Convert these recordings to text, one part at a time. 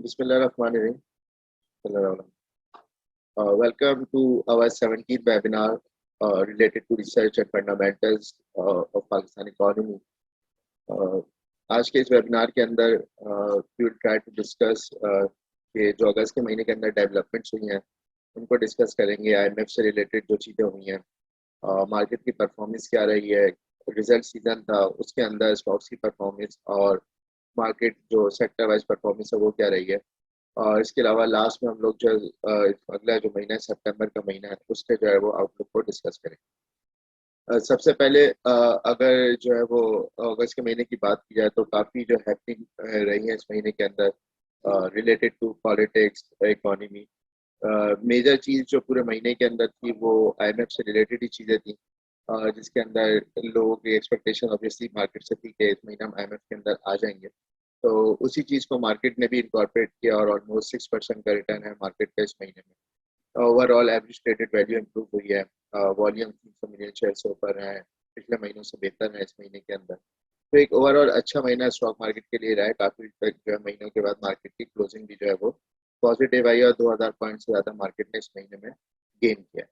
Bismillahirrahmanirrahim. Welcome to our 17th webinar related to research and fundamentals of Pakistan economy. आज के इस webinar के अंदर we will try to discuss कि जो अगस्त के महीने के अंदर डेवलपमेंट्स हुई हैं उनको डिस्कस करेंगे। IMF से रिलेटेड जो चीज़ें हुई हैं, मार्केट की परफॉर्मेंस क्या रही है, रिजल्ट सीजन था उसके अंदर स्टॉक्स की परफॉर्मेंस और मार्केट जो सेक्टर वाइज परफॉर्मेंस है वो क्या रही है। और इसके अलावा लास्ट में हम लोग जो अगला जो महीना है सितंबर का महीना है उसके जो है वो आउटलुक को डिस्कस करेंगे। सबसे पहले अगर जो है वो अगस्त के महीने की बात की जाए तो काफ़ी जो हैपनिंग रही है इस महीने के अंदर related to politics economy. Major चीज़ जो पूरे महीने के अंदर थी वो IMF से रिलेटेड ही चीज़ें थी, जिसके अंदर लोगों की एक्सपेक्टेशन ऑब्वियसली मार्केट से थी कि इस महीने हम IMF के अंदर आ जाएंगे। तो उसी चीज़ को मार्केट ने भी इनकॉर्पोरेट किया और ऑलमोस्ट 6% का रिटर्न है मार्केट का इस महीने में। Overall average traded value improve हुई है, वॉल्यूम 300 मिलियन शेयर से ऊपर है, पिछले महीनों से बेहतर है इस महीने के अंदर। तो एक ओवरऑल अच्छा महीना स्टॉक मार्केट के लिए रहा है। काफ़ी तक जो है महीनों के बाद मार्केट की क्लोजिंग भी जो है वो पॉजिटिव आई और 2000 पॉइंट से ज़्यादा मार्केट ने इस महीने में गेन किया।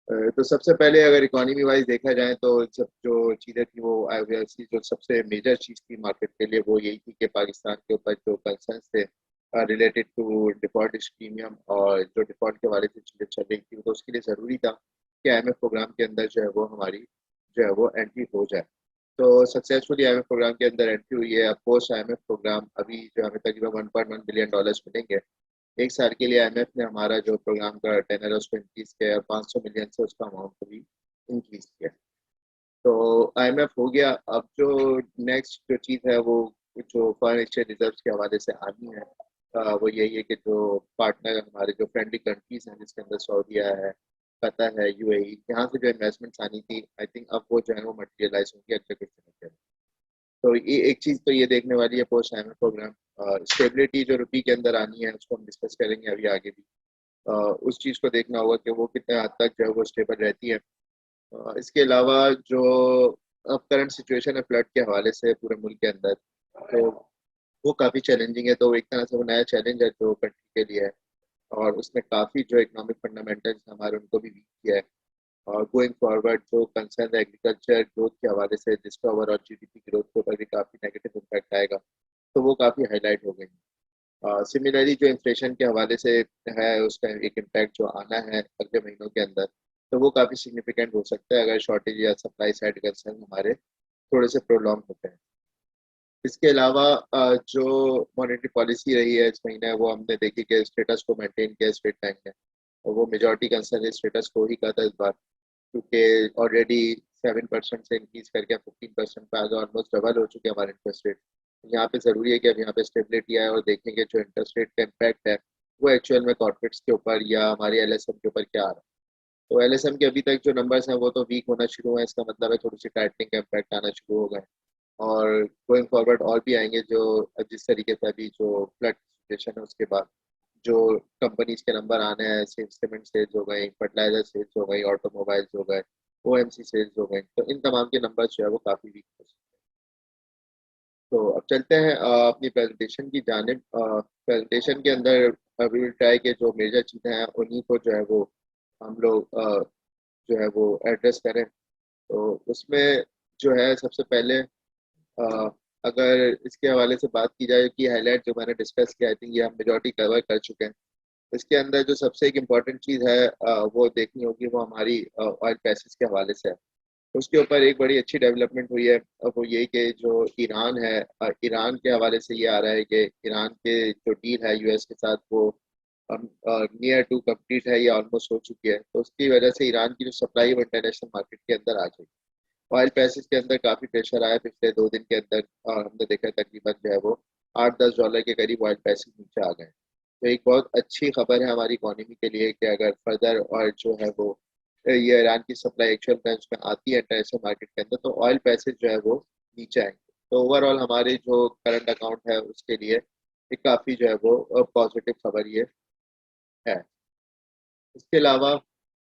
तो सबसे पहले अगर इकोनॉमी वाइज देखा जाए तो सब जो चीज़ें थी वो ऑब्वियसली जो सबसे मेजर चीज़ थी मार्केट के लिए वो यही थी कि पाकिस्तान के ऊपर जो कंसर्न्स थे रिलेटेड टू डिफॉल्ट प्रीमियम और जो डिफॉल्ट के वाले से चीज़ें चल रही थी तो उसके लिए ज़रूरी था कि IMF प्रोग्राम के अंदर जो है वो हमारी जो है वो एंट्री हो जाए। तो सक्सेसफुली IMF प्रोग्राम के अंदर एंट्री हुई है। पोस्ट IMF प्रोग्राम अभी जो हमें तकरीबन $1.1 बिलियन मिलेंगे। एक साल के लिए IMF ने हमारा जो प्रोग्राम का टेनर है उसको इंक्रीज किया और 500 मिलियन से उसका अमाउंट को भी इंक्रीज किया। तो IMF हो गया। अब जो नेक्स्ट जो चीज़ है वो जो फॉरेन एक्सचेंज रिजर्व के हवाले से आनी है, वो यही है कि जो पार्टनर हमारे जो फ्रेंडली कंट्रीज हैं जिसके अंदर सऊदीया है, कतर है, UAE, यहाँ से जो इन्वेस्टमेंट्स आनी थी आई थिंक अब वो जो है वो मटेरियलाइज होंगी अगले कुछ दिनों के अंदर। तो ये एक चीज़ तो ये देखने वाली है पोस्ट IMF प्रोग्राम। स्टेबिलिटी जो रुपी के अंदर आनी है उसको हम डिस्कस करेंगे अभी आगे भी। उस चीज़ को देखना होगा कि वो कितने हद तक जो है वो स्टेबल रहती है। इसके अलावा जो अब करंट सिचुएशन है फ्लड के हवाले से पूरे मुल्क के अंदर, तो वो काफ़ी चैलेंजिंग है। तो एक तरह से वो नया चैलेंज है जो कंट्री के लिए है और उसने काफ़ी जो इकोनॉमिक फंडामेंटल्स हमारे उनको भी वीक किया है। और गोइंग फॉरवर्ड जो कंसर्न है एग्रीकल्चर ग्रोथ के हवाले से जिसका ओवरऑल GDP ग्रोथ के ऊपर भी काफ़ी नेगेटिव इम्पैक्ट आएगा, तो वो काफ़ी हाईलाइट हो गई। सिमिलरली जो इन्फ्लेशन के हवाले से है उसका एक इम्पैक्ट जो आना है अगले महीनों के अंदर, तो वो काफ़ी सिग्निफिकेंट हो सकता है अगर शॉर्टेज या सप्लाई साइड कंसर्न हमारे थोड़े से प्रोलॉन्ग होते हैं। इसके अलावा जो मॉनेटरी पॉलिसी रही है इस महीने वो हमने देखी कि स्टेटस को मेंटेन किया स्टेट बैंक ने, और वो मेजॉरिटी कंसर्न स्टेटस को ही का था इस बार, क्योंकि ऑलरेडी 7% से इंक्रीज करके 15% पे आगे ऑलमोस्ट डबल हो चुके हैं हमारे इंटरेस्ट रेट। यहाँ पे ज़रूरी है कि अब यहाँ पे स्टेबिलिटी आए और देखेंगे जो इंटरेस्ट रेट का इम्पैक्ट है वो एक्चुअल में कॉर्पोरेट्स के ऊपर या हमारे LSM के ऊपर क्या आ रहा है। तो LSM के अभी तक जो नंबर्स हैं वो तो वीक होना शुरू हुए हैं, इसका मतलब है थोड़ी सी टाइटनिंग का इम्पैक्ट आना शुरू हो गए और गोइंग फॉरवर्ड और भी आएंगे। जो जिस तरीके से अभी जो फ्लड सिचुएशन है उसके बाद जो कंपनीज के नंबर आने हैं, सीमेंट सेल्स हो गई, फर्टिलाइजर सेल्स हो गई, ऑटोमोबाइल्स हो गए, OMC सेल्स हो गई, तो इन तमाम के नंबर जो है वो काफ़ी वीक हो सकते हैं। तो अब चलते हैं अपनी प्रेजेंटेशन की जानिब। प्रेजेंटेशन के अंदर वी विल ट्राई के जो मेजर चीज़ें हैं उन्हीं को जो है वो हम लोग जो है वो एड्रेस करें। तो उसमें जो है सबसे पहले अ, अगर इसके हवाले से बात की जाए कि हाईलाइट जो मैंने डिस्कस किया आई थिंक ये हम मेजॉरिटी कवर कर चुके हैं। इसके अंदर जो सबसे एक इम्पॉर्टेंट चीज़ है वो देखनी होगी वो हमारी ऑयल प्राइसेस के हवाले से है। उसके ऊपर एक बड़ी अच्छी डेवलपमेंट हुई है, वो यही कि जो ईरान है, ईरान के हवाले से ये आ रहा है कि ईरान के जो डील है US के साथ वो नियर टू कंप्लीट है या ऑलमोस्ट हो चुकी है। तो उसकी वजह से ईरान की जो सप्लाई है इंटरनेशनल मार्केट के अंदर आ जाएगी। ऑयल प्राइसेस के अंदर काफ़ी प्रेशर आया पिछले 2 दिन के अंदर, और हमने देखा तकरीबन जो है वो $8-10 के करीब ऑयल प्राइसेस नीचे आ गए। तो एक बहुत अच्छी खबर है हमारी इकोनॉमी के लिए कि अगर फर्दर ऑयल जो है वो ये ईरान की सप्लाई एक्चुअल में उसमें आती है इंटरनेशनल मार्केट के अंदर तो ऑयल प्राइसेस जो है वो नीचे आएंगे। तो ओवरऑल हमारे जो करंट अकाउंट है उसके लिए एक काफ़ी जो है वो पॉजिटिव खबर ये है। इसके अलावा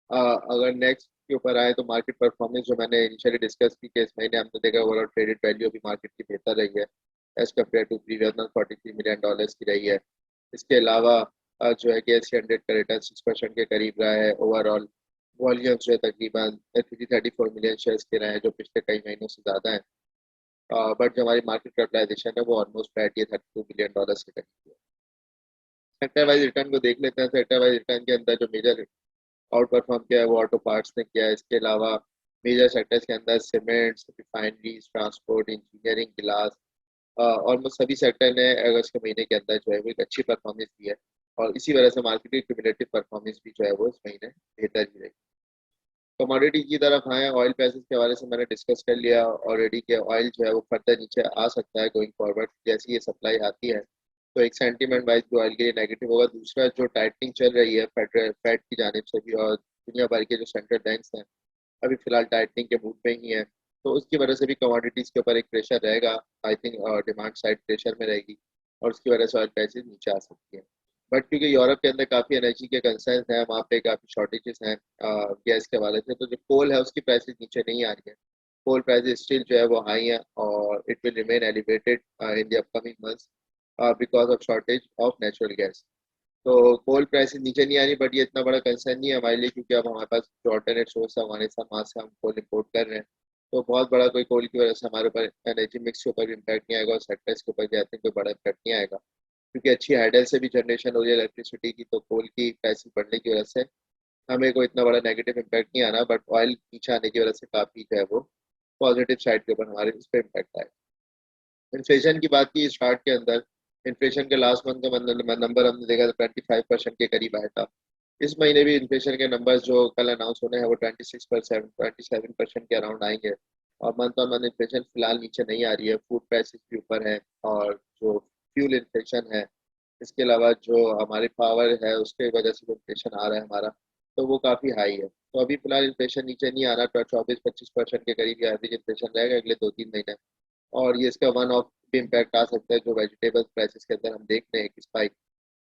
अगर नेक्स्ट के ऊपर आए तो मार्केट परफॉर्मेंस जो मैंने इनिशियली डिस्कस की कि इस महीने हमने देखा ओवरऑल ट्रेडेड वैल्यू भी मार्केट की बेहतर रही है as compared to previous $43 million की रही है। इसके अलावा जो है गैस के अंडर का रिटर्न 6% के करीब रहा है। ओवरऑल वॉल्यूम जो है तकरीबन 334 मिलियन शेयर्स के रहे हैं, जो पिछले कई महीनों से ज़्यादा है। बट जो हमारी मार्केट कैपिटलाइजेशन है वो ऑलमोस्ट फ्लैट, ये $32 बिलियन के करीब है। सेक्टर वाइज रिटर्न को देख लेते हैं। सेक्टर वाइज रिटर्न के अंदर जो मेजर आउट परफॉर्म किया है वो ऑटो पार्ट्स ने किया है। इसके अलावा मेजर सेक्टर्स के अंदर cements, refineries, transport, engineering, glass, almost सभी सेक्टर ने अगस्त के महीने के अंदर जो है वो एक अच्छी परफॉर्मेंस दी है। और इसी वजह से मार्केट की क्यूमुलेटिव परफॉर्मेंस भी जो है वो इस महीने बेहतर ही रही। कमोडिटी की तरफ आए, ऑयल प्राइसेस के हवाले से मैंने डिस्कस कर लिया ऑलरेडी कि ऑयल जो है वो फर्दर नीचे आ सकता है गोइंग फॉरवर्ड, जैसी ये सप्लाई आती है तो एक सेंटीमेंट वाइज भी ऑयल के लिए नेगेटिव होगा। दूसरा, जो टाइटनिंग चल रही है फेडरल फेड की जानिब से भी और दुनिया भर के जो सेंट्रल बैंक्स हैं अभी फिलहाल टाइटनिंग के मूड में ही है, तो उसकी वजह से भी कमोडिटीज़ के ऊपर एक प्रेशर रहेगा। I think demand side pressure में रहेगी और उसकी वजह से ऑयल प्राइसेस नीचे आ सकती है। बट क्योंकि यूरोप के अंदर काफ़ी एनर्जी के कंसर्न हैं, वहाँ पे काफ़ी शॉर्टेजेस हैं गैस के हवाले से, तो जो कोल है उसकी प्राइसेस नीचे नहीं आ रही है। कोल प्राइसेस स्टिल जो है वो हाई है और it will remain elevated in the upcoming months because of shortage of natural gas. तो कोल प्राइसेस नीचे नहीं आ रही, बट ये इतना बड़ा कंसर्न नहीं है हमारे लिए, क्योंकि अब हमारे पास जो अल्टरनेट सोर्स है हमारे साथ, वहाँ से हम कोल इम्पोर्ट कर रहे हैं। तो बहुत बड़ा कोई कोल की वजह से हमारे ऊपर एनर्जी मिक्स के ऊपर इम्पैक्ट नहीं आएगा और सेक्टर्स के ऊपर भी आई थिंक कोई बड़ा इम्पैक्ट नहीं आएगा, क्योंकि अच्छी हाइडल से भी जनरेशन हो रही है इलेक्ट्रिसिटी की। तो कोल की प्राइसेस बढ़ने की वजह से हमें कोई इतना बड़ा नेगेटिव इम्पैक्ट नहीं आना, बट ऑयल नीचे आने की वजह से काफ़ी जो है वो पॉजिटिव साइड के ऊपर हमारे इस पर इम्पैक्ट आएगा। इन्फ्लेशन की बात की स्टार्ट के अंदर, इन्फ्लेशन के लास्ट मंथ का नंबर हमने देखा था 25% के करीब आया था। इस महीने भी इन्फ्लेशन के नंबर्स जो कल अनाउंस होने हैं वो 27% के अराउंड आएंगे। और मंथ ऑन मंथ इन्फ्लेशन फिलहाल नीचे नहीं आ रही है, फूड प्राइसेस के ऊपर है और जो फ्यूल इन्फ्लेशन है, इसके अलावा जो हमारी पावर है उसके वजह से जो इन्फ्लेशन आ रहा है हमारा, तो वो काफ़ी हाई है। तो अभी फिलहाल इन्फ्लेशन नीचे नहीं आ रहा, 24-25% के करीब एवरेज इन्फ्लेशन रहेगा अगले 2-3 महीने। और ये इसका वन ऑफ भी इम्पैक्ट आ सकता है, जो वेजिटेबल प्राइसेस के अंदर हम देख रहे हैं एक स्पाइक,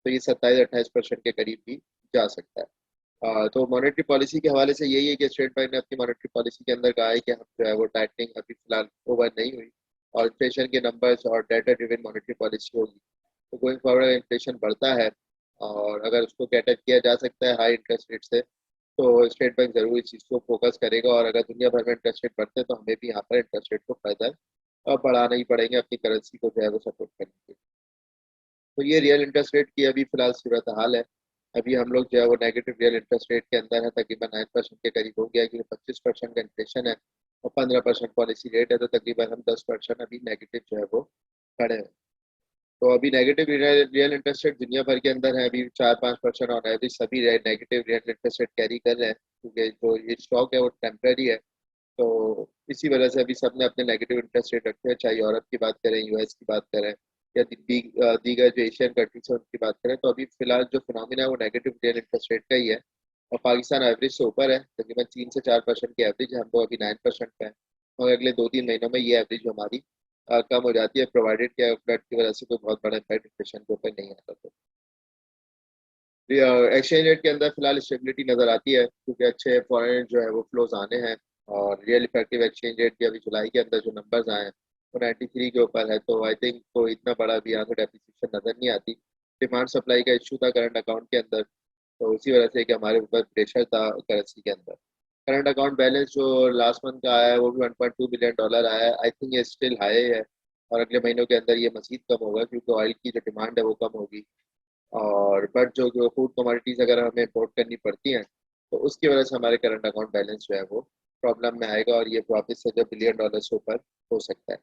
तो ये 27-28% के करीब भी जा सकता है। तो मॉनेटरी पॉलिसी के हवाले से यही है कि स्टेट बैंक ने अपनी मॉनेटरी पॉलिसी के अंदर कहा है कि हम जो है वो टाइटनिंग अभी फिलहाल ओवर नहीं हुई और इन्फ्लेशन के नंबर्स और डाटा ड्रिवन मॉनेटरी पॉलिसी होगी। तो गोइंग फॉरवर्ड इन्फ्लेशन बढ़ता है और अगर उसको कैटर किया जा सकता है हाई इंटरेस्ट रेट से, तो स्टेट बैंक जरूर इस चीज़ को फोकस करेगा। और अगर दुनिया भर में इंटरेस्ट रेट बढ़ते हैं तो हमें भी यहाँ पर इंटरेस्ट रेट को फर्दर बढ़ाना ही पड़ेंगे अपनी करेंसी को जो है वो सपोर्ट करने के लिए। तो ये रियल इंटरेस्ट रेट की अभी फिलहाल सूरत हाल है। अभी हम लोग जो है वो नेगेटिव रियल इंटरेस्ट रेट के अंदर है, तकरीबन 9% के करीब हो गया है, क्योंकि 25% का इन्फ्लेशन है और 15% पॉलिसी रेट है, तो तकरीबन हम 10% अभी नेगेटिव जो है वो खड़े हैं। तो अभी नेगेटिव रियल इंटरेस्ट रेट दुनिया भर के अंदर है, अभी 4-5% ऑन एवरेज सभी negative real interest rate carry कर रहे हैं, क्योंकि जो ये स्टॉक है वो टेम्पररी है। तो इसी वजह से अभी सबने अपने नेगेटिव इंटरेस्ट रेट रखे हैं, चाहे यूरोप की बात करें, यूएस की बात करें या दीगर जो एशियन कंट्रीज है उनकी बात करें, तो अभी फिलहाल जो फिनोमिना है वो नेगेटिव रियल इंटरेस्ट रेट का ही है। और पाकिस्तान एवरेज से ऊपर है, तकरीबन 3 से 4% की एवरेज है, हम लोग अभी 9% पे हैं। और अगले 2-3 महीनों में ये एवरेज हमारी कम हो जाती है, प्रोवाइडेड कि फ्लड की वजह से कोई बहुत बड़ा इम्पैक्ट इन्फ्लेशन के ऊपर नहीं आता। तो एक्सचेंज रेट के अंदर फिलहाल स्टेबिलिटी नजर आती है, क्योंकि अच्छे फॉरेन जो है वो फ्लोज आने हैं। और रियल इफेक्टिव एक्सचेंज रेट भी अभी जुलाई के अंदर जो नंबर्स आए हैं वो 93 के ऊपर है, तो आई थिंक कोई इतना बड़ा भी यहाँ से डेप्रिसिएशन नजर नहीं आती। डिमांड सप्लाई का इशू था करंट अकाउंट के अंदर, तो उसी वजह से कि हमारे ऊपर प्रेशर था करेंसी के अंदर। करंट अकाउंट बैलेंस जो लास्ट मंथ का आया है वो भी $1.2 बिलियन आया है। आई थिंक ये स्टिल हाई है और अगले महीनों के अंदर ये मजीद कम होगा, क्योंकि ऑयल की जो डिमांड है वो कम होगी। और बट जो फूड कमोडिटीज अगर हमें इम्पोर्ट करनी पड़ती हैं तो उसकी वजह से हमारे करंट अकाउंट बैलेंस जो है वो प्रॉब्लम में आएगा और ये वापस से जो $1 बिलियन से ऊपर हो सकता है।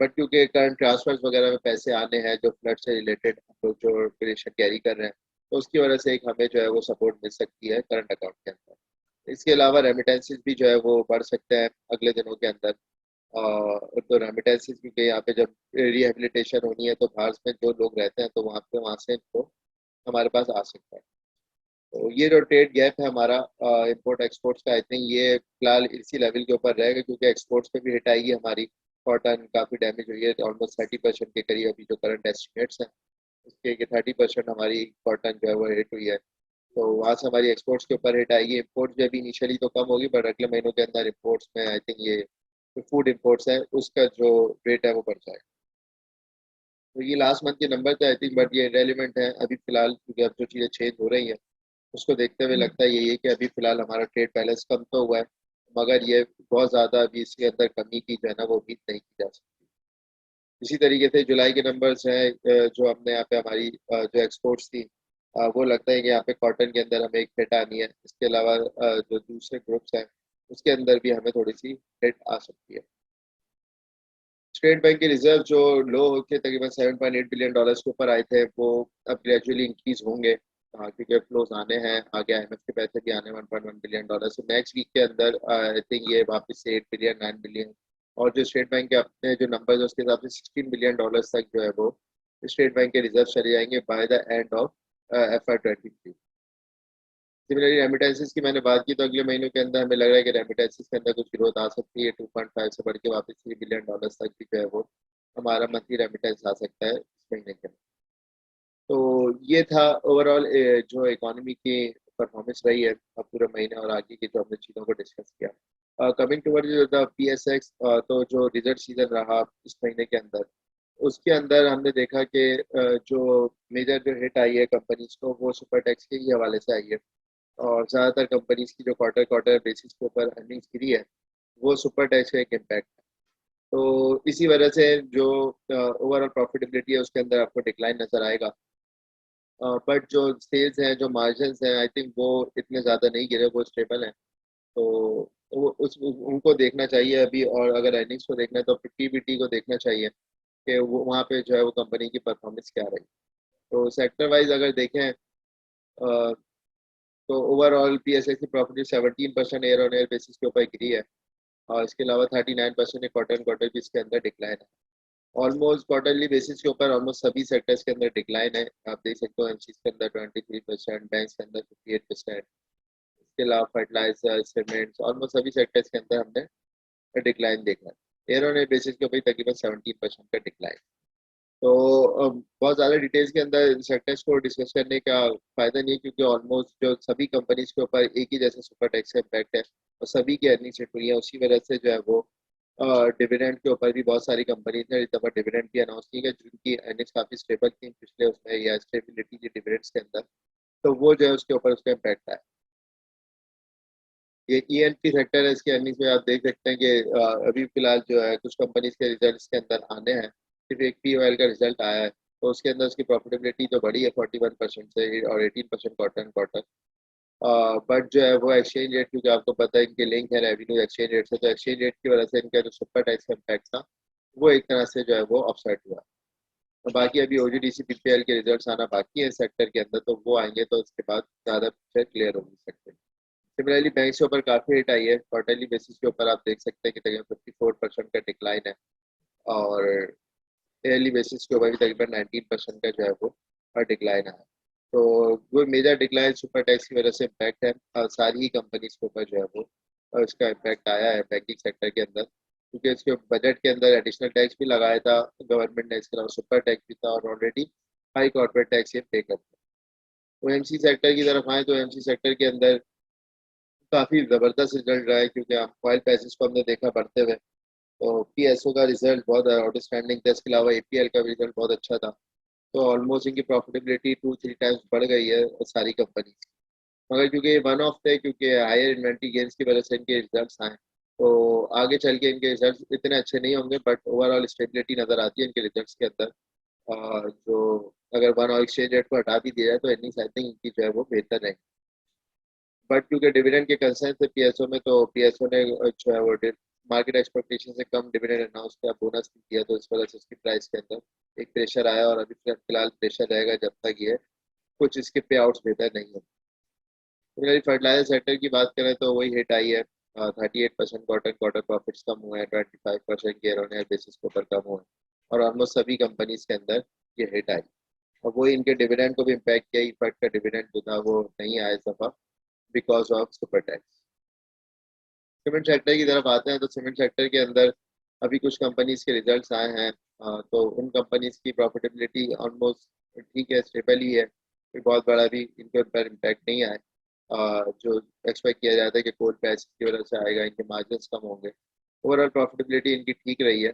बट क्योंकि करंट ट्रांसफर्स वगैरह में पैसे आने हैं जो फ्लड से रिलेटेड हम लोग जो प्रेशर कैरी कर रहे हैं, तो उसकी वजह से एक हमें जो है वो सपोर्ट मिल सकती है करंट अकाउंट के अंदर। इसके अलावा रेमिटेंसेस भी जो है वो बढ़ सकते हैं अगले दिनों के अंदर। तो रेमिटेंसेस क्योंकि यहाँ पे जब रिहेबिलिटेशन होनी है तो बाहर में जो लोग रहते हैं तो वहाँ से इनको हमारे पास आ सकता है। तो ये जो ट्रेड गैप है हमारा इंपोर्ट एक्सपोर्ट्स का, आई थिंक ये फिलहाल इसी लेवल के ऊपर रहेगा, क्योंकि एक्सपोर्ट्स पे भी हिट आएगी हमारी। कॉटन काफ़ी डैमेज हुई है, ऑलमोस्ट 30% के करीब अभी जो करंट एस्टिमेट्स हैं उसके कि 30% हमारी कॉटन जो है वो हिट हुई है। तो वहाँ से हमारी एक्सपोर्ट्स के ऊपर हिट आएगी। इम्पोर्ट्स जो अभी इनिशियली तो कम होगी, बट अगले महीनों के अंदर इम्पोर्ट्स में आई थिंक ये फूड इम्पोर्ट्स है उसका जो रेट है वो बढ़ जाएगा। तो ये लास्ट मंथ के नंबर थे आई थिंक, बट ये रेलिवेंट है अभी फिलहाल, क्योंकि अब जो चीज़ें चेंज हो रही हैं उसको देखते हुए लगता है यही है कि अभी फिलहाल हमारा ट्रेड बैलेंस कम तो हुआ है, मगर ये बहुत ज़्यादा अभी इसके अंदर कमी की जो है ना वो उम्मीद नहीं की जा सकती। इसी तरीके से जुलाई के नंबर्स हैं, जो हमने यहाँ पे हमारी जो एक्सपोर्ट्स थी, वो लगता है कि यहाँ पे कॉटन के अंदर हमें एक हिट आनी है। इसके अलावा जो दूसरे ग्रुप्स हैं उसके अंदर भी हमें थोड़ी सी हिट आ सकती है। स्टेट बैंक के रिजर्व जो लो होके तकरीबन $7.8 बिलियन के ऊपर आए थे, वो अब ग्रेजुअली इंक्रीज होंगे, क्योंकि फ्लोज आने हैं, आगे आईएमएफ के पैसे भी आने $1.1 बिलियन। so नेक्स्ट वीक के अंदर आई थिंक ये वापस से 8 बिलियन 9 बिलियन, और जो स्टेट बैंक के अपने जो नंबर है उसके हिसाब से $16 बिलियन तक जो है वो स्टेट बैंक के रिजर्व चले जाएंगे by the end of FY 23। Similarly remittances की मैंने बात की, तो अगले महीनों के अंदर हमें लग रहा है कि रेमिटेंसेस के अंदर कुछ ग्रोथ आ सकती है, 2.5 से बढ़ के वापस $3 बिलियन तक भी जो है वो हमारा मंथली रेमिटेंस आ सकता है इस महीने के अंदर। तो ये था ओवरऑल जो इकोनॉमी की परफॉर्मेंस रही है अब पूरे महीने, और आगे की जो हमने चीज़ों को डिस्कस किया। कमिंग टुवर्ड्स द PSX, तो जो रिजल्ट सीजन रहा इस महीने के अंदर, उसके अंदर हमने देखा कि जो मेजर जो हिट आई है कंपनीज को वो सुपर टैक्स के ही हवाले से आई है, और ज़्यादातर कंपनीज की जो क्वार्टर क्वार्टर बेसिस के ऊपर अर्निंग्स गिरी है वो सुपर टैक्स का एक इम्पैक्ट है। तो इसी वजह से जो ओवरऑल प्रॉफिटेबिलिटी है उसके अंदर आपको डिक्लाइन नजर आएगा, बट जो सेल्स हैं जो मार्जिन हैं आई थिंक वो इतने ज़्यादा नहीं गिरे, वो स्टेबल हैं। तो वो उनको देखना चाहिए अभी, और अगर अर्निंग्स को देखना है तो PBT को देखना चाहिए कि वो वहाँ पे जो है वो कंपनी की परफॉर्मेंस क्या रही। तो सेक्टर वाइज अगर देखें, तो ओवरऑल PSX की profit 17% year on year basis के ऊपर गिरी है, और इसके अलावा 39% क्वार्टर क्वार्टर भी इसके अंदर डिक्लाइन है। ऑलमोस्ट क्वार्टरली बेसिस के ऊपर ऑलमोस्ट सभी सेक्टर्स के अंदर डिक्लाइन है, आप देख सकते हो एमसीज के अंदर 23%, बैंक्स के अंदर 58%, इसके अलावा फर्टिलाइजर सीमेंट्स ऑलमोस्ट सभी सेक्टर्स के अंदर हमने डिक्लाइन देखा है। ईयर ऑन ईयर बेसिस के ऊपर तकरीबन 17% का डिक्लाइन। तो बहुत ज़्यादा डिटेल्स के अंदर सेक्टर्स को डिस्कस करने का फायदा नहीं है, क्योंकि ऑलमोस्ट जो सभी कंपनीज के ऊपर एक ही जैसे सुपर टैक्स का इम्पैक्ट है, और सभी की अर्निंग सेट हुई है, उसी वजह से जो है वो डिविडेंड के ऊपर भी बहुत सारी कंपनीज ने इस दफ़ा डिविडेंड भी अनाउंस की है, जिनकी अर्निंग्स काफ़ी स्टेबल थी पिछले उसमें, या स्टेबिलिटी थी डिविडेंड्स के अंदर, तो वो जो है उसके ऊपर उसका इम्पैक्ट है। ये ENP सेक्टर है, इसके अर्निंग्स में आप देख सकते हैं कि अभी फिलहाल जो है कुछ कंपनीज के रिजल्ट्स के अंदर आने हैं, सिर्फ एक POL का रिजल्ट आया है, तो उसके अंदर उसकी प्रॉफिटेबिलिटी तो बढ़ी है 41% से, और 18% क्वार्टर एंड क्वार्टर। बट जो है वो एक्सचेंज रेट, क्योंकि आपको पता है इनके लिंक है रेवेन्यू एक्सचेंज रेट से, तो एक्सचेंज रेट की वजह से इनका जो सुपर टैक्स का इम्पैक्ट था वो एक तरह से जो है वो ऑफसेट हुआ। तो बाकी अभी OGDC PPL के रिजल्ट्स आना बाकी है सेक्टर के अंदर, तो वो आएंगे तो उसके बाद ज़्यादा पिक्चर क्लियर होगी सेक्टर। सिमिलरली बैंक के ऊपर काफ़ी हिट आई है, क्वार्टरली बेसिस के ऊपर आप देख सकते हैं कि तकरीबन 54% का डिक्लाइन है, और ईयरली बेसिस के ऊपर भी तकरीबन 19% का जो है वो डिक्लाइन है। तो वो मेजर डिक्लाइन सुपर टैक्स की वजह से इम्पैक्ट है, सारी ही कंपनीज के ऊपर जो है वो इसका इम्पैक्ट आया है बैंकिंग सेक्टर के अंदर, क्योंकि इसके बजट के अंदर एडिशनल टैक्स भी लगाया था गवर्नमेंट ने, इसके अलावा सुपर टैक्स भी था, और ऑलरेडी हाई कॉर्पोरेट टैक्स ये पे करते हैं। तो MC सेक्टर की तरफ आए तो MC सेक्टर के अंदर काफ़ी ज़बरदस्त रिजल्ट रहा है, क्योंकि हम ऑयल प्राइसेस को हमने देखा बढ़ते हुए, तो PSO का रिजल्ट बहुत आउटस्टैंडिंग था, इसके अलावा APL का भी रिजल्ट बहुत अच्छा था। तो ऑलमोस्ट इनकी प्रॉफिटेबिलिटी 2-3 टाइम्स बढ़ गई है सारी कंपनी, मगर क्योंकि ये वन ऑफ थे, क्योंकि हायर इन्वेंट्री गेन्स की वजह से इनके रिजल्ट्स आए, तो आगे चल के इनके रिजल्ट्स इतने अच्छे नहीं होंगे, बट ओवरऑल स्टेबिलिटी नज़र आती है इनके रिजल्ट्स के अंदर। जो अगर वन और एक्सचेंज रेट को हटा भी दिया जाए तो अर्निंग्स आई थिंक इनकी जो है वो बेहतर रहेंगी, बट क्योंकि डिविडेंड के कंसर्न थे PSO में, तो PSO ने जो है वो मार्केट एक्सपेक्टेशन से कम डिविडेंड अनाउंस किया, बोनस भी दिया, तो इस वजह से उसकी प्राइस के अंदर एक प्रेशर आया, और अभी फिलहाल प्रेशर रहेगा जब तक ये कुछ इसके पे आउट्स बेहतर नहीं है। तो फर्टिलाइजर सेक्टर की बात करें तो वही हिट आई है, 38% क्वार्टर क्वार्टर प्रॉफिट्स कम हुए हैं, 25% ईयर ऑन ईयर बेसिस के ऊपर कम हुए हैं, और ऑलमोस्ट सभी कंपनीज के अंदर ये हिट आई, और वही इनके डिविडेंड को भी इम्पैक्ट किया, इफेक्ट का डिविडेंड जो था वो नहीं आया इस दफा because of super tax. Cement sector की तरफ आते हैं, तो सीमेंट सेक्टर के अंदर अभी कुछ कंपनीज के रिजल्ट्स आए हैं, तो उन कंपनीज की प्रॉफिटेबिलिटी ऑलमोस्ट ठीक है, स्टेबल ही है, कोई बहुत बड़ा भी इनके ऊपर इम्पैक्ट नहीं आया। जो एक्सपेक्ट किया जाता है कि कोल प्राइस की वजह से आएगा, इनके मार्जिन कम होंगे, ओवरऑल प्रॉफिटेबिलिटी इनकी ठीक रही है,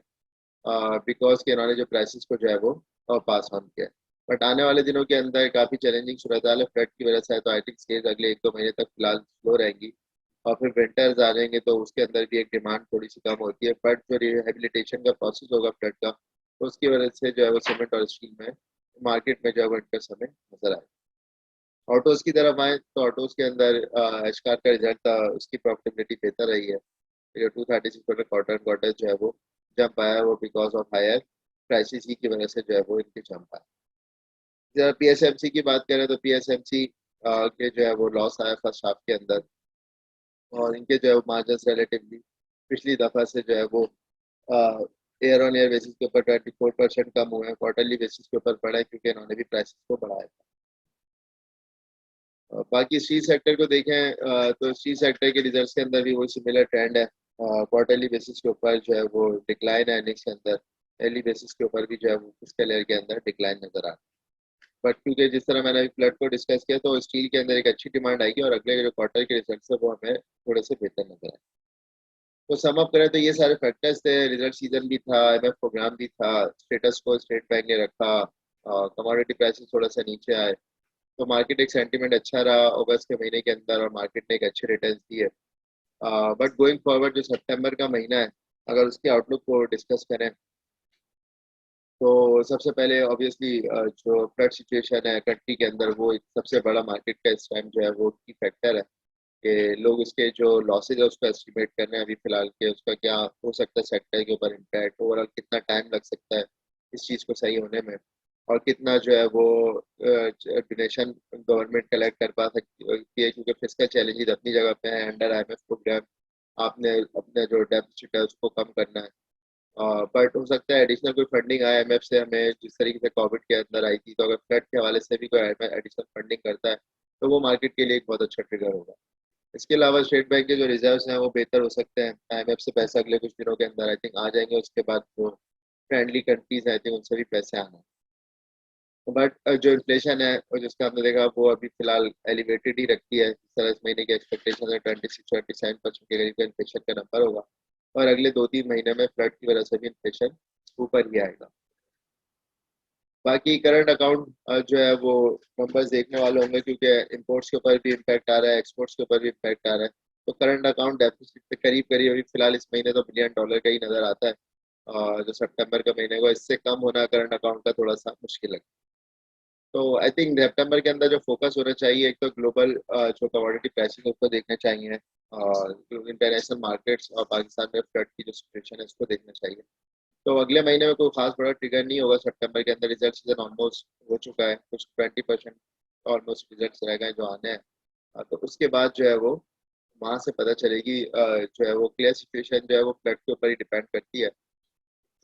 बिकॉज के इन्होंने जो प्राइसेस को जो है वो और पास ऑन किया। बट आने वाले दिनों के अंदर काफ़ी चैलेंजिंग सूरत हाल है फ्लड की वजह से, तो आई थिंक स्टेज अगले 1-2 महीने तक फिलहाल स्लो रहेंगी। और फिर विंटर्स आ जाएंगे तो उसके अंदर भी एक डिमांड थोड़ी सी कम होती है, बट जो रिहेबिलिटेशन का प्रोसेस होगा फ्लड का, तो उसकी वजह से जो है वो सीमेंट और स्टील में मार्केट में जो है वो इंटरेस्ट हमें नजर आए। ऑटोज की तरफ आए तो ऑटोज के अंदर एशकार का रिजल्ट था, उसकी प्रॉफिटेबिलिटी बेहतर रही है। जो 236 क्वार्टर क्वार्टर जो है वो जंप आया, वो बिकॉज ऑफ हायर प्राइसेस ही की वजह से जो है वो इनके जंप आया। जरा पीएसएमसी की बात करें तो पीएसएमसी के जो है वो लॉस आया फर्स्ट हाफ के अंदर, और इनके जो है वो मार्जिन रिलेटिवली पिछली दफा से जो है वो ईयर ऑन ईयर बेसिस के ऊपर 24% कम हुए हैं, क्वार्टरली बेसिस के ऊपर बढ़ा है क्योंकि इन्होंने भी प्राइसेस को बढ़ाया था। बाकी स्टील सेक्टर को देखें तो स्टील सेक्टर के रिजल्ट्स के अंदर भी वही सिमिलर ट्रेंड है। क्वार्टरली बेसिस के ऊपर जो है वो डिक्लाइन है, अर्निंग्स के अंदर डेली बेसिस के ऊपर भी जो है वो फिस्कल ईयर के अंदर डिक्लाइन नजर आ रहा है। बट क्योंकि जिस तरह मैंने अभी फ्लड को डिस्कस किया, तो स्टील के अंदर एक अच्छी डिमांड आएगी और अगले जो क्वार्टर के रिजल्ट है वो हमें थोड़े से बेहतर नजर आए। तो सम अप करें तो ये सारे फैक्टर्स थे, रिजल्ट सीजन भी था, आईएमएफ प्रोग्राम भी था, स्टेटस को स्टेट बैंक ने रखा, कमोडिटी प्राइसेस थोड़ा सा नीचे आए, तो मार्केट एक सेंटीमेंट अच्छा रहा अगस्त के महीने के अंदर और मार्केट ने एक अच्छे रिटर्न दिए। बट गोइंग फॉरवर्ड जो सितंबर का महीना है, अगर उसके आउटलुक को डिस्कस करें तो सबसे पहले ऑब्वियसली जो फ्लड सिचुएशन है कंट्री के अंदर, वो एक सबसे बड़ा मार्केट का इस टाइम जो है वो की फैक्टर है कि लोग उसके जो लॉसेज है उसको एस्टिमेट कर रहे हैं अभी फिलहाल के, उसका क्या हो सकता है सेक्टर के ऊपर इम्पैक्ट, ओवरऑल कितना टाइम लग सकता है इस चीज़ को सही होने में, और कितना जो है वो डोनेशन गवर्नमेंट कलेक्ट कर पा सकती है, क्योंकि फिस्कल चैलेंजेस अपनी जगह पे है, अंडर आईएमएफ प्रोग्राम आपने अपने जो डेफिसिट है उसको कम करना है। बट हो सकता है एडिशनल कोई फंडिंग आए आईएमएफ से हमें, जिस तरीके से कोविड के अंदर आई थी, तो अगर फ्लड के हवाले से भी कोई एडिशनल फंडिंग करता है तो वो मार्केट के लिए एक बहुत अच्छा ट्रिगर होगा। इसके अलावा स्टेट बैंक के जो रिजर्व्स हैं वो बेहतर हो सकते हैं, आईएमएफ से पैसा अगले कुछ दिनों के अंदर आई थिंक आ जाएंगे, उसके बाद जो फ्रेंडली कंट्रीज हैं आई थिंक उनसे भी पैसे आना। बट जो इन्फ्लेशन है और जिसका हमने देखा वो अभी फिलहाल एलिवेटेड ही रखती है, इस तरह इस महीने की एक्सपेक्टेशन है 26-27% के करीब इन्फ्लेशन का नंबर होगा, और अगले 2-3 महीने में फ्लड की वजह से भी इन्फ्लेशन ऊपर ही आएगा। बाकी करंट अकाउंट जो है वो नंबर्स देखने वाले होंगे, क्योंकि इंपोर्ट्स के ऊपर भी इम्पैक्ट आ रहा है, एक्सपोर्ट्स के ऊपर भी इम्पैक्ट आ रहा है, तो करंट अकाउंट डेफिसिट पे करीब करीब अभी फिलहाल इस महीने तो $1 बिलियन का ही नजर आता है। जो सितंबर का महीने को इससे कम होना करंट अकाउंट का थोड़ा सा मुश्किल है। तो आई थिंक सितंबर के अंदर जो फोकस होना चाहिए, एक तो ग्लोबल जो कमोडिटी प्राइसेस उसको देखने चाहिए, और इंटरनेशनल मार्केट्स और पाकिस्तान में फ्लड की जो सिचुएशन है उसको देखना चाहिए। तो अगले महीने में कोई खास बड़ा ट्रिगर नहीं होगा, सितंबर के अंदर रिजल्ट सीजन ऑलमोस्ट हो चुका है, कुछ 20% ऑलमोस्ट रिजल्ट्स रह गए जो आने हैं। तो उसके बाद जो है वो वहाँ से पता चलेगी, जो है वो क्लियर सिचुएशन जो है वो फ्लड के ऊपर ही डिपेंड करती है।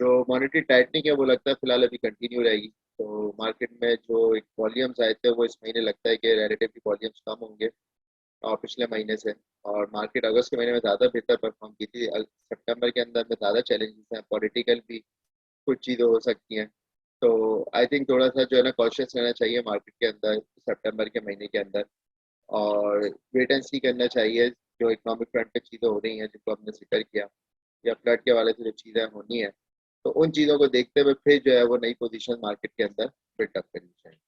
जो मॉनेटरी टाइटनिंग है वो लगता है फिलहाल अभी कंटिन्यू रहेगी, तो मार्केट में जो एक वॉल्यूम्स आए थे वो इस महीने लगता है कि रिलेटिवली वॉल्यूम्स कम होंगे पिछले महीने से, और मार्केट अगस्त के महीने में ज़्यादा बेहतर परफॉर्म की थी, सितंबर के अंदर में ज़्यादा चैलेंजेस हैं, पॉलिटिकल भी कुछ चीज़ें हो सकती हैं। तो आई थिंक थोड़ा सा जो है ना कॉशियस रहना चाहिए मार्केट के अंदर सितंबर के महीने के अंदर, और वेट एंड सी करना चाहिए जो इकोनॉमिक फ्रंट पे चीज़ें हो रही हैं जिनको हमने जिक्र किया, या फ्लड के वाले से जो चीज़ें होनी है, तो उन चीज़ों को देखते हुए फिर जो है वो नई पोजीशन मार्केट के अंदर बिल्डअप करनी चाहिए।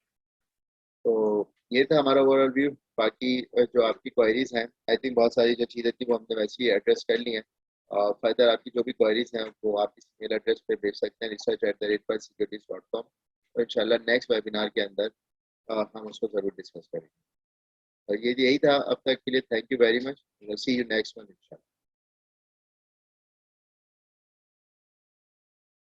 तो ये था हमारा ओवरऑल व्यू। बाकी जो आपकी क्वायरीज हैं, आई थिंक बहुत सारी जो चीज़ें थी वो हमने वैसे ही एड्रेस कर ली हैं। फर्दर आपकी जो भी क्वायरीज हैं वो आप इस मेल एड्रेस पे भेज सकते हैं, research@securities.com, और इंशाल्लाह नेक्स्ट वेबिनार के अंदर हम उसको ज़रूर डिस्कस करेंगे। और ये यही था अब तक के लिए, thank you very much, see you next one.